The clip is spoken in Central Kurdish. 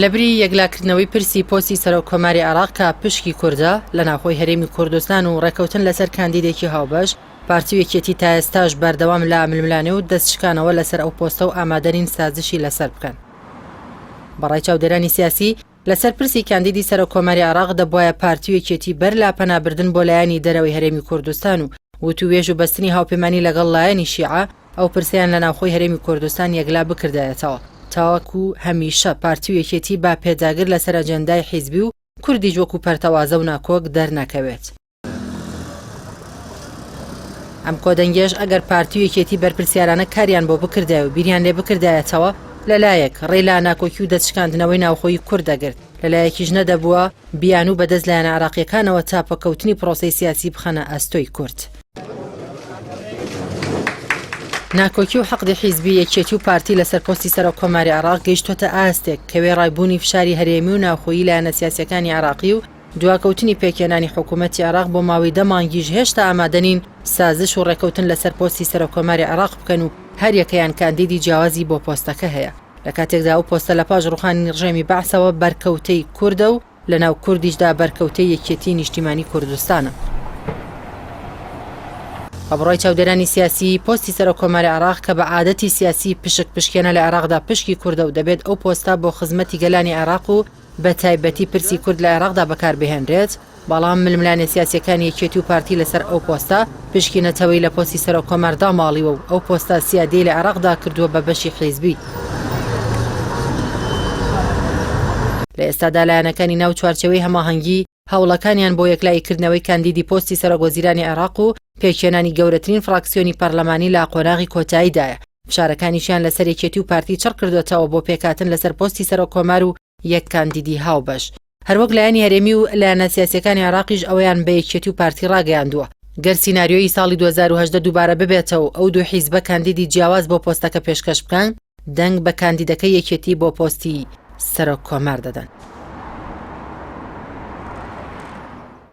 لەبری یەکلاکردنەوەی پرسی پۆستی سەرۆکۆماری عێراق کە پشکی کوردە لە ناوخۆی هەرێمی کوردستان و ڕێکەوتن لەسەر کاندیدێکی هاوبەش، پارتی و یەکێتی تا ئێستاش بەردەوام لە ململانێ و دەستشکانەوە لەسەر ئەو پۆستە و ئامادەنین سازشی لەسەر بکەن. بەڕای چاودێرانی سیاسی لەسەر پرسی کاندیدی سەرۆکۆماری عێراق دەبوایە پارتی و یەکێتی بەر لا پەنابردن بۆ لایەنی دەرەوەی هەرێمی کوردستان و وتووێژ و بەستنی هاوپەیمانی لەگەڵ لایەنی شیعە ئەو پرسیان لە ناوخۆی هەرێمی کوردستان یەکلا بکردایەتەوە، تاوەکو هەمیشە پارتی و یەکێتی با پێداگر لەسەر ئەجەندای حیزبی و کوردیش وەکو پەرتەوازە و ناکۆک دەرنەکەوێت. ئەم کۆدەنگێش ئەگەر پارتی و یەکێتی بەرپرسیارانە کاریان بۆ بکردای و بیریان لێ بکردایەتەوە، لەلایەک ڕێلا ناکۆکی و دەستشکاندنەوەی ناوخۆی کورد دەگرت، لەلایەکیش نەدەبووە بیان و بەدەست لایەنە عێراقیەکانەوە تاپەکەوتنی پرۆسەی سیاسی بخەنە ئەستۆی کورد. ناکۆکی و حەقدی حیزبی یەکێتی و پارتی لەسەر پۆستی سەرۆکۆماری عێراق گەیشتوتە ئاستێک کەوێ ڕایبوونی فشاری هەرێمی و ناوخۆیی لایەنە سیاسیەکانی عێراقی و دواکەوتنی پێکێنانی حکوومەتی عێراق بۆ ماوەی 10 مانگیش هێشتا ئامادەنین سازش و ڕێکەوتن لەسەر پۆستی سەرۆکۆماری عێراق بکەن و هەر یەکەیان کاندیدی جیاوازی بۆ پۆستەکە هەیە. لە کاتێکدا ئەو پۆستە لە پاش ڕوخانی ڕژێمی بەعسەوە بەرکەوتەی کووردە و لە ناو کوردیشدا بەرکەوتەی یەکێتی نیشتیمانی کوردستانە. بەڕای چاودێرانی سیاسی پۆستی سەرۆکۆماری عێراق کە بە عادەتی سیاسی پشک پشکێنە لە عێراقدا پشکی کووردە و دەبێت ئەو پۆستە بۆ خزمەتی گەلانی عێراق و بە تایبەتی پرسی کورد لە عێراقدا بەکاربهێنرێت، بەڵام ململانێ سیاسیەکانی یەکێتی و پارتی لەسەر ئەو پۆستە پشکینەتەوەی لە پۆستی سەرۆکۆمەردا ماڵیوە و ئەو پۆستە سیادەی لە عێراقدا کردووە بە بەشی حیزبی. لە ئێستادا لایەنەکانی ناو چوارچەوەی هەماهەنگی هەوڵەکانیان بۆ یەکلایکردنەوەی کاندیدی پۆستی سەرۆکوەزیرانی عێراق و پێکێنانی گەورەترین فراکسیۆنی پەرلەمانی لە قۆناغی کۆتاییدایە. فشارەکانیشیان لەسەر یەکێتی و پارتی چڕ کردوێتەوە بۆ پێکهاتن لەسەر پۆستی سەرۆکۆمار و یەک کاندیدی هاوبەش. هەروەک لایەنی هەرێمی و لایەنە سیاسیەکانی عێراقیش ئەویان بە یەکێتی و پارتی ڕاگەیاندووە گەر سیناریۆی ساڵی 2018 دووبارە ببێتەوە ئەو دوو حیزبە کاندیدی جیاواز بۆ پۆستەکە پێشکەش بکەن، دەنگ بە کاندیدەکە یەکێتی بۆ پۆستی سەرۆکۆمار دەدەن.